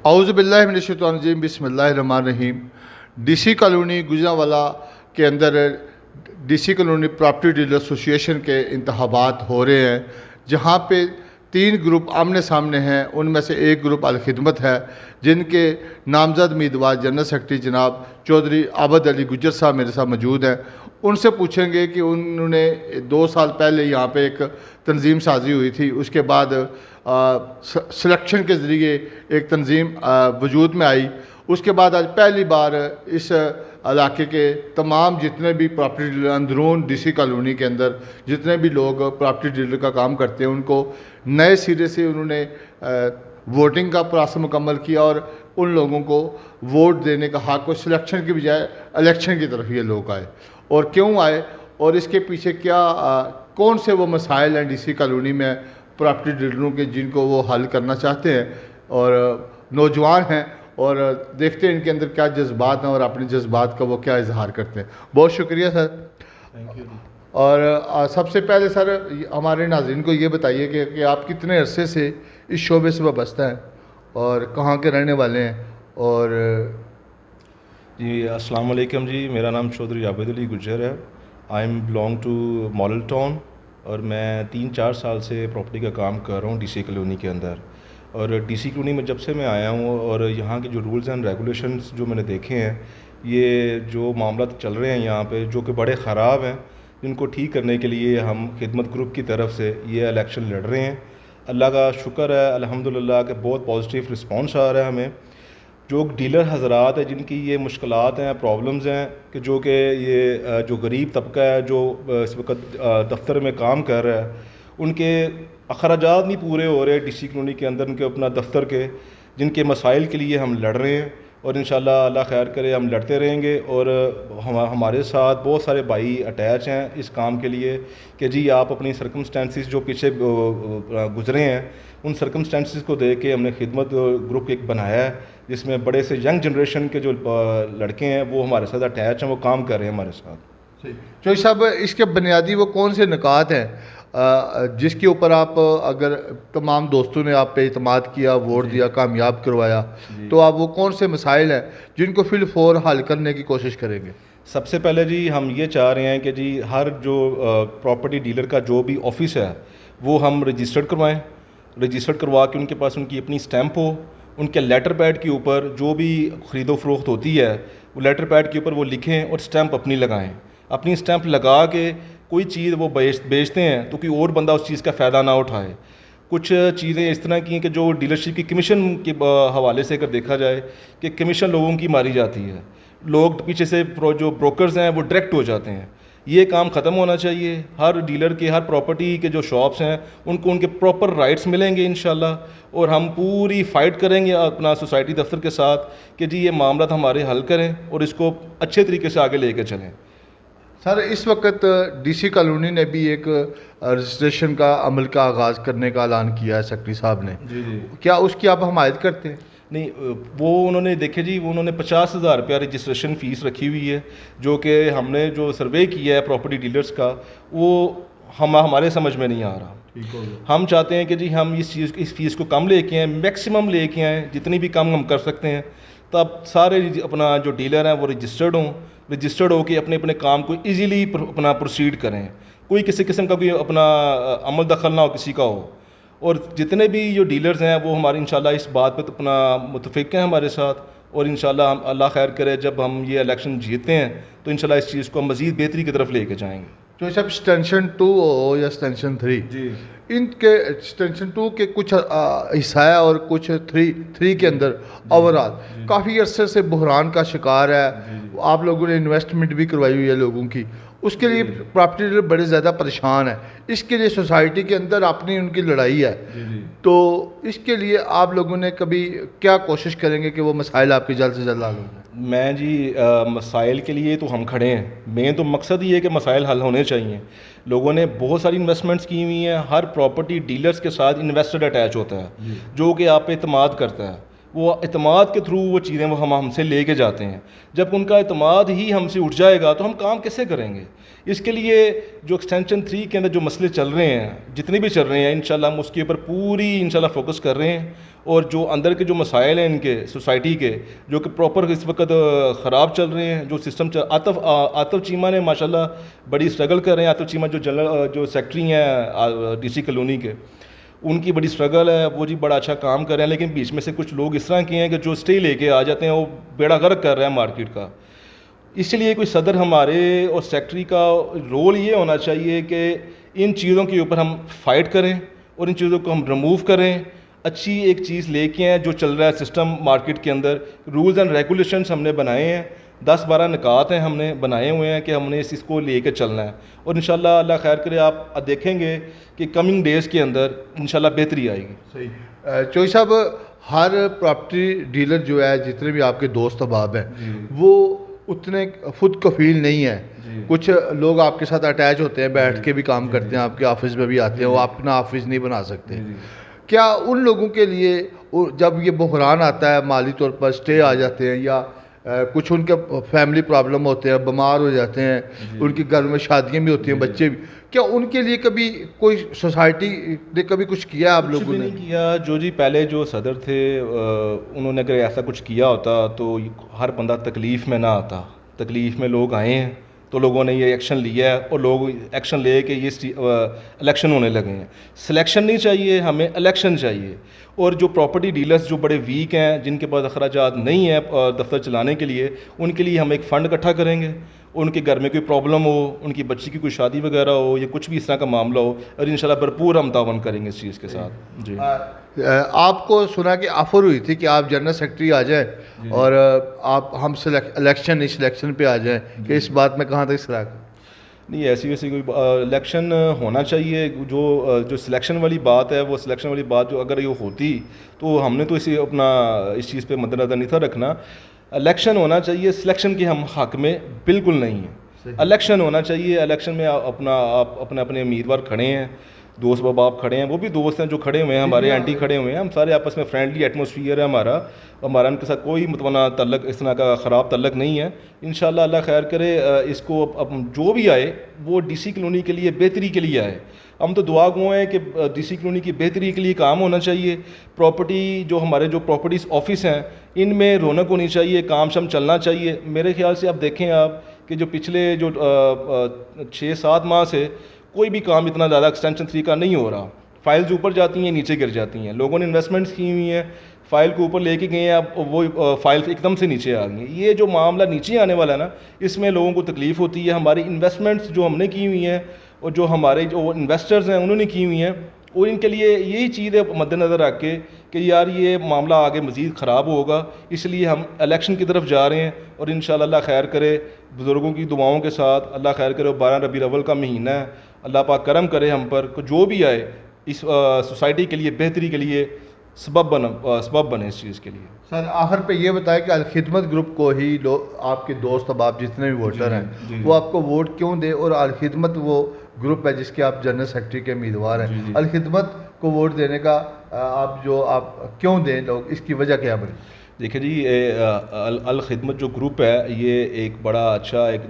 औज़ु बिल्लाहि मिनश शैतानिर रजीम, बिस्मिल्लाहिर रहमानिर रहीम। DC colony Gujranwala के अंदर DC colony property dealer association के इंतखाबात हो रहे हैं, जहां पे 3 ग्रुप आमने सामने हैं। उनमें से एक ग्रुप अल खिदमत है, जिनके नामजद उम्मीदवार जनरल सेक्रेटरी जनाब चौधरी आबद अली गुज्जर साहब मेरे साथ मौजूद हैं। उनसे पूछेंगे कि उन्होंने 2 साल पहले यहाँ पे एक तंजीम साजी हुई थी, उसके बाद सिलेक्शन के ज़रिए एक तंजीम वजूद में आई। उसके बाद आज पहली बार इस इलाके के तमाम जितने भी प्रॉपर्टी डीलर अंदरून डीसी कॉलोनी के अंदर जितने भी लोग प्रॉपर्टी डीलर का काम करते हैं, उनको नए सिरे से उन्होंने वोटिंग का प्रोसेस मुकम्मल किया और उन लोगों को वोट देने का हक और सिलेक्शन की बजाय इलेक्शन की तरफ ये लोग आए। और क्यों आए और इसके पीछे क्या कौन से वो मसाइल हैं डीसी कॉलोनी में प्रॉपर्टी डीलरों के, जिनको वो हल करना चाहते हैं, और नौजवान हैं और देखते हैं इनके अंदर क्या जज्बात हैं और अपने जज्बात का वो क्या इजहार करते हैं। बहुत शुक्रिया सर, थैंक यू। और सबसे पहले सर हमारे नाज़रीन को ये बताइए कि आप कितने अरसे से इस शोबे से वाबस्ता हैं और कहाँ के रहने वाले हैं। और जी अस्सलाम वालेकुम जी, मेरा नाम चौधरी आबद अली गुज्जर है। I am belong to Model Town और मैं 3-4 साल से प्रॉपर्टी का काम कर रहा हूँ डीसी कॉलोनी के अंदर। और डीसी कॉलोनी में जब से मैं आया हूँ और यहाँ के जो रूल्स एंड रेगुलेशंस जो मैंने देखे हैं, ये जो मामला चल रहे हैं यहाँ पे जो कि बड़े ख़राब हैं, जिनको ठीक करने के लिए हम खिदमत ग्रुप की तरफ से ये इलेक्शन लड़ रहे हैं। अल्लाह का शुक्र है अल्हम्दुलिल्लाह कि बहुत पॉजिटिव रिस्पॉन्स आ रहा है हमें। जो डीलर हजरात हैं जिनकी ये मुश्किलात हैं, प्रॉब्लम्स हैं, कि जो कि ये जो गरीब तबका है जो इस वक्त दफ्तर में काम कर रहा है, उनके अखराजात नहीं पूरे हो रहे डीसी कॉलोनी के अंदर उनके अपना दफ्तर के, जिनके मसाइल के लिए हम लड़ रहे हैं। और इंशाल्लाह अल्लाह खैर करे हम लड़ते रहेंगे। और हमारे साथ बहुत सारे भाई अटैच हैं इस काम के लिए कि जी आप अपनी सर्कमस्टेंसेस जो पीछे गुजरे हैं, उन सर्कमस्टेंसेस को देख के हमने खिदमत ग्रुप एक बनाया है, जिसमें बड़े से यंग जनरेशन के जो लड़के हैं वो हमारे साथ अटैच हैं, वो काम कर रहे हैं हमारे साथ। चौधरी साहब, इसके बुनियादी वो कौन से निकात हैं जिसके ऊपर आप, अगर तमाम दोस्तों ने आप पे इतमाद किया, वोट दिया, कामयाब करवाया, तो आप वो कौन से मसाइल हैं जिनको फिल फौर हल करने की कोशिश करेंगे? सबसे पहले जी हम ये चाह रहे हैं कि जी हर जो प्रॉपर्टी डीलर का जो भी ऑफिस है वो हम रजिस्टर्ड करवाएं। रजिस्टर्ड करवा के उनके पास उनकी अपनी स्टैंप हो, उनके लेटर पैड के ऊपर जो भी ख़रीदो फरोख्त होती है वो लेटर पैड के ऊपर वो लिखें और स्टैंप अपनी लगाएं। अपनी स्टैंप लगा के कोई चीज़ वो बेचते हैं तो कोई और बंदा उस चीज़ का फ़ायदा ना उठाए। कुछ चीज़ें इस तरह की हैं कि जो डीलरशिप की कमीशन के हवाले से अगर देखा जाए कि कमीशन लोगों की मारी जाती है, लोग पीछे से जो ब्रोकर्स हैं वो डायरेक्ट हो जाते हैं। ये काम ख़त्म होना चाहिए। हर डीलर के, हर प्रॉपर्टी के जो शॉप्स हैं उनको उनके प्रॉपर राइट्स मिलेंगे इंशाल्लाह। और हम पूरी फ़ाइट करेंगे अपना सोसाइटी दफ्तर के साथ कि जी ये मामला हमारे हल करें और इसको अच्छे तरीके से आगे लेके चलें। सर, इस वक्त डीसी कॉलोनी ने भी एक रजिस्ट्रेशन का अमल का आगाज़ करने का ऐलान किया है सेक्रेटरी साहब ने। जी जी। क्या उसकी आप हमायत करते हैं? नहीं, वो उन्होंने देखे जी, वो उन्होंने 50,000 रुपया रजिस्ट्रेशन फ़ीस रखी हुई है, जो कि हमने जो सर्वे किया है प्रॉपर्टी डीलर्स का, वो हमारे समझ में नहीं आ रहा। ठीक हो गया। हम चाहते हैं कि जी हम इस फ़ीस को कम लेके आएँ, मैक्सिमम लेके आएँ, जितनी भी कम हम कर सकते हैं, तब सारे अपना जो डीलर हैं वो रजिस्टर्ड हो के अपने अपने काम को ईज़िली अपना प्रोसीड करें। कोई किसी किस्म का कोई अपना अमल दखल ना हो किसी का हो। और जितने भी जो डीलर्स हैं वो हमारे इंशाल्लाह इस बात पे अपना मुतफिक हैं हमारे साथ। और इंशाल्लाह हम अल्लाह खैर करे जब हम ये इलेक्शन जीतते हैं तो इंशाल्लाह इस चीज़ को मज़ीद बेहतरी की तरफ लेके जाएंगे। तो सब एक्सटेंशन 2 हो या एक्सटेंशन 3, जी, इनके एक्सटेंशन 2 के कुछ हिस्सा है और कुछ 3 के अंदर ओवरऑल काफ़ी अरसे से बहरान का शिकार है। आप लोगों ने इन्वेस्टमेंट भी करवाई हुई है लोगों की, उसके लिए प्रॉपर्टी डीलर बड़े ज़्यादा परेशान है। इसके लिए सोसाइटी के अंदर अपनी उनकी लड़ाई है। तो इसके लिए आप लोगों ने कभी क्या कोशिश करेंगे कि वो मसाइल आपके जल्द से जल्द हल हो जाए? मैं जी मसाइल के लिए तो हम खड़े हैं। मेन तो मकसद ये है कि मसाइल हल होने चाहिए। लोगों ने बहुत सारी इन्वेस्टमेंट्स की हुई हैं। हर प्रॉपर्टी डीलर्स के साथ इन्वेस्टर अटैच होता है जो कि आप पे इतमाद करता है। वो एतमाद के थ्रू वो चीज़ें वो हम हमसे ले के जाते हैं। जब उनका एतमाद ही हमसे उठ जाएगा तो हम काम कैसे करेंगे? इसके लिए जो एक्सटेंशन 3 के अंदर जो मसले चल रहे हैं, जितने भी चल रहे हैं, इंशाल्लाह हम उसके ऊपर पूरी इंशाल्लाह फोकस कर रहे हैं। और जो अंदर के जो मसाइल हैं इनके सोसाइटी के, जो कि प्रॉपर इस वक्त ख़राब चल रहे हैं, जो सिस्टम आतिफ चीमा ने माशाल्लाह बड़ी स्ट्रगल कर रहे हैं। आतिफ चीमा जो जनरल जो सेक्रेटरी हैं DC कॉलोनी के, उनकी बड़ी स्ट्रगल है, वो जी बड़ा अच्छा काम कर रहे हैं। लेकिन बीच में से कुछ लोग इस तरह के हैं कि जो स्टे लेके आ जाते हैं, वो बेड़ा गर्क कर रहे हैं मार्केट का। इसलिए कोई सदर हमारे और सेक्रेटरी का रोल ये होना चाहिए कि इन चीज़ों के ऊपर हम फाइट करें और इन चीज़ों को हम रिमूव करें। अच्छी एक चीज़ लेके आएँ जो चल रहा है सिस्टम मार्केट के अंदर। रूल्स एंड रेगुलेशंस हमने बनाए हैं, 10-12 निकात हैं हमने बनाए हुए हैं कि हमने इसको लेके चलना है। और इंशाल्लाह अल्लाह खैर करे, आप देखेंगे कि कमिंग डेज़ के अंदर इंशाल्लाह बेहतरी आएगी। सही। चौधरी साहब, हर प्रॉपर्टी डीलर जो है, जितने भी आपके दोस्त अहबाब हैं, वो उतने खुद कफील नहीं है। कुछ लोग आपके साथ अटैच होते हैं, बैठ के भी काम करते हैं, आपके ऑफिस में भी आते हैं, वो अपना ऑफिस नहीं बना सकते। क्या उन लोगों के लिए जब ये बहरान आता है, माली तौर पर स्टे आ जाते हैं, या कुछ उनके फैमिली प्रॉब्लम होते हैं, बीमार हो जाते हैं, उनके घर में शादियां भी होती हैं, बच्चे भी, क्या उनके लिए कभी कोई सोसाइटी ने कभी कुछ किया आप लोगों ने? नहीं किया। जो जी पहले जो सदर थे, उन्होंने अगर ऐसा कुछ किया होता तो हर बंदा तकलीफ़ में ना आता। तकलीफ़ में लोग आए हैं तो लोगों ने ये एक्शन लिया है और लोग एक्शन ले के ये इलेक्शन होने लगे हैं। सिलेक्शन नहीं चाहिए, हमें इलेक्शन चाहिए। और जो प्रॉपर्टी डीलर्स जो बड़े वीक हैं, जिनके पास अखराजात नहीं है दफ्तर चलाने के लिए, उनके लिए हम एक फ़ंड इकट्ठा करेंगे। उनके घर में कोई प्रॉब्लम हो, उनकी बच्ची की कोई शादी वगैरह हो, या कुछ भी इस तरह का मामला हो, और इंशाल्लाह भरपूर हम तावन करेंगे इस चीज़ के साथ। जी, आपको सुना कि ऑफ़र हुई थी कि आप जनरल सेक्रेटरी आ जाएं और आप हम इलेक्शन सिलेक्शन पे आ जाएं, कि इस बात में कहाँ तक सलाह? नहीं, ऐसी वैसी कोई इलेक्शन होना चाहिए। जो सिलेक्शन वाली बात है, वो सिलेक्शन वाली बात जो अगर ये होती तो हमने तो इसे अपना इस चीज़ पे मद्देनज़र नहीं था रखना। इलेक्शन होना चाहिए, सिलेक्शन के हम हक में बिल्कुल नहीं है। इलेक्शन होना चाहिए। इलेक्शन में आप अपने अपने उम्मीदवार खड़े हैं, दोस्त बाप खड़े हैं, वो भी दोस्त हैं जो खड़े हुए हैं, हमारे आंटी खड़े हुए हैं, हम सारे आपस में फ्रेंडली एटमॉस्फेयर है हमारा उनके साथ कोई मतवाना तल्लक इस तरह का ख़राब तल्लक नहीं है। इंशाल्लाह अल्लाह खैर करे। इसको अब जो भी आए वो DC कॉलोनी के लिए बेहतरी के लिए आए। हम तो दुआ गो हैं कि DC कॉलोनी की बेहतरी के लिए काम होना चाहिए। प्रॉपर्टी जो हमारे जो प्रॉपर्टीज़ ऑफिस हैं, इनमें रौनक होनी चाहिए, काम शाम चलना चाहिए। मेरे ख्याल से आप देखें कि जो पिछले जो 6-7 माह से कोई भी काम इतना ज़्यादा एक्सटेंशन 3 का नहीं हो रहा। फाइल्स ऊपर जाती हैं, नीचे गिर जाती हैं। लोगों ने इन्वेस्टमेंट्स की हुई हैं, फ़ाइल को ऊपर लेके गए हैं, अब वो फाइल्स एकदम से नीचे आ गई हैं। ये जो मामला नीचे आने वाला है ना, इसमें लोगों को तकलीफ़ होती है। हमारी इन्वेस्टमेंट्स जो हमने की हुई हैं और जो हमारे जो इन्वेस्टर्स हैं उन्होंने की हुई हैं, और इनके लिए यही चीज़ है मद्देनज़र रख के कि यार ये मामला आगे मज़ीद ख़राब होगा, इसलिए हम इलेक्शन की तरफ जा रहे हैं। और इंशाल्लाह अल्लाह खैर करे, बुज़ुर्गों की दुआओं के साथ अल्लाह खैर करे। 12 रबीउल अव्वल का महीना है, अल्लाह पाक करम करे हम पर, जो भी आए इस सोसाइटी के लिए बेहतरी के लिए सबब बने इस चीज़ के लिए। सर, आखिर पे ये बताएं कि अलखिदमत ग्रुप को ही आपके दोस्त अब आप जितने भी वोटर हैं, वो आपको वोट क्यों दे? और अलखिदमत वो ग्रुप है जिसके आप जनरल सेक्रेटरी के उम्मीदवार हैं, अलखिदमत को वोट देने का आप क्यों दें लोग, इसकी वजह क्या बनी? देखिए जी, अल-खिदमत जो ग्रुप है, ये एक बड़ा अच्छा एक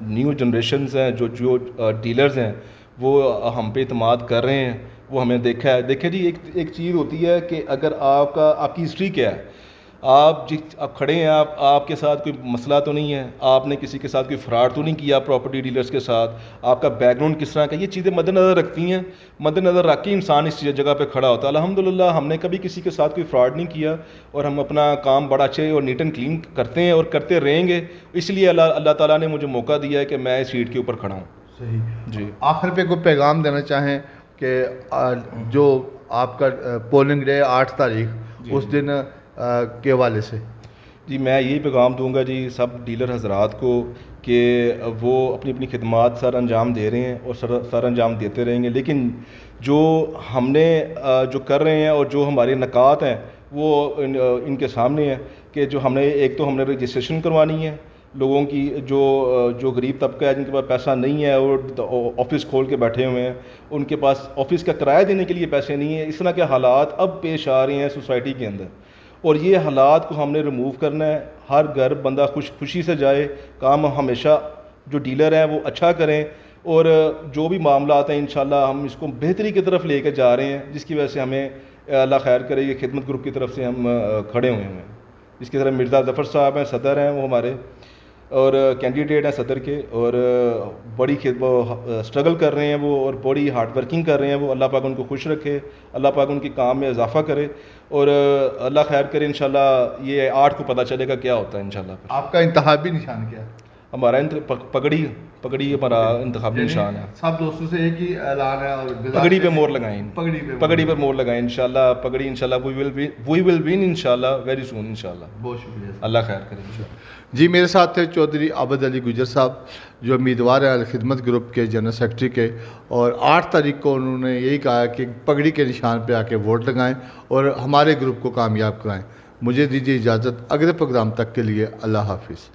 न्यू जनरेशन्स हैं, जो डीलर्स हैं वो हम पे इतमाद कर रहे हैं, वो हमें देखा है। देखिए जी, एक चीज़ होती है कि अगर आपकी हिस्ट्री क्या है, आप खड़े हैं, आपके साथ कोई मसला तो नहीं है, आपने किसी के साथ कोई फ्रॉड तो नहीं किया प्रॉपर्टी डीलर्स के साथ, आपका बैकग्राउंड किस तरह का, ये चीज़ें मद्देनज़र रखती हैं। मद्देनज़र रख के इंसान इस जगह पे खड़ा होता है। अल्हम्दुलिल्लाह हमने कभी किसी के साथ कोई फ्रॉड नहीं किया और हम अपना काम बड़ा अच्छे और नीट एंड क्लीन करते हैं और करते रहेंगे। इसलिए अल्लाह ताला ने मुझे मौका दिया है कि मैं इस सीट के ऊपर खड़ा हूँ। सही जी, आखिर पे कोई पैगाम देना चाहें कि जो आपका पोलिंग डे 8 तारीख उस दिन के हवाले से? जी, मैं यही पैगाम दूंगा जी सब डीलर हजरात को कि वो अपनी अपनी खिदमात सर अंजाम दे रहे हैं और सर अंजाम देते रहेंगे। लेकिन जो हमने जो कर रहे हैं और जो हमारे नकात हैं वो इनके सामने है कि जो एक तो हमने रजिस्ट्रेशन करवानी है लोगों की, जो गरीब तबका है जिनके पास पैसा नहीं है और ऑफिस खोल के बैठे हुए हैं, उनके पास ऑफिस का किराया देने के लिए पैसे नहीं है। इस तरह के हालात अब पेश आ रहे हैं सोसाइटी के अंदर। और ये हालात को हमने रिमूव करना है। हर घर बंदा खुशी से जाए, काम हमेशा जो डीलर हैं वो अच्छा करें, और जो भी मामला आता है इंशाल्लाह हम इसको बेहतरी की तरफ लेकर जा रहे हैं, जिसकी वजह से हमें अल्लाह खैर करे। ये खिदमत ग्रुप की तरफ से हम खड़े हुए हैं, जिसकी तरफ मिर्ज़ा ज़फ़र साहब हैं, सदर हैं वो हमारे, और कैंडिडेट हैं सदर के, और बड़ी वो स्ट्रगल कर रहे हैं वो, और बड़ी हार्ड वर्किंग कर रहे हैं वो। अल्लाह पाक उनको खुश रखे, अल्लाह पाक उनके काम में इजाफा करे, और अल्लाह खैर करे। इंशाल्लाह ये 8 को पता चलेगा क्या होता है इंशाल्लाह। आपका इंतखाबी निशान क्या है? हमारा पगड़ी हमारा इंतखाबी निशान है। सब दोस्तों से एक ही ऐलान है, और पगड़ी पे मोहर लगाएं, पगड़ी पर मोहर लगाएं इंशाल्लाह। पगड़ी इंशाल्लाह वी विल विन इंशाल्लाह वेरी सून इंशाल्लाह। बहुत शुक्रिया, अल्लाह खैर करे इंशाल्लाह। जी, मेरे साथ थे चौधरी आबद अली गुजर साहब, जो उम्मीदवार हैं खिदमत ग्रुप के जनरल सेक्रेटरी के, और 8 तारीख को उन्होंने यही कहा कि पगड़ी के निशान पे आके वोट लगाएं और हमारे ग्रुप को कामयाब कराएं। मुझे दीजिए इजाज़त, अगले प्रोग्राम तक के लिए अल्लाह हाफिज़।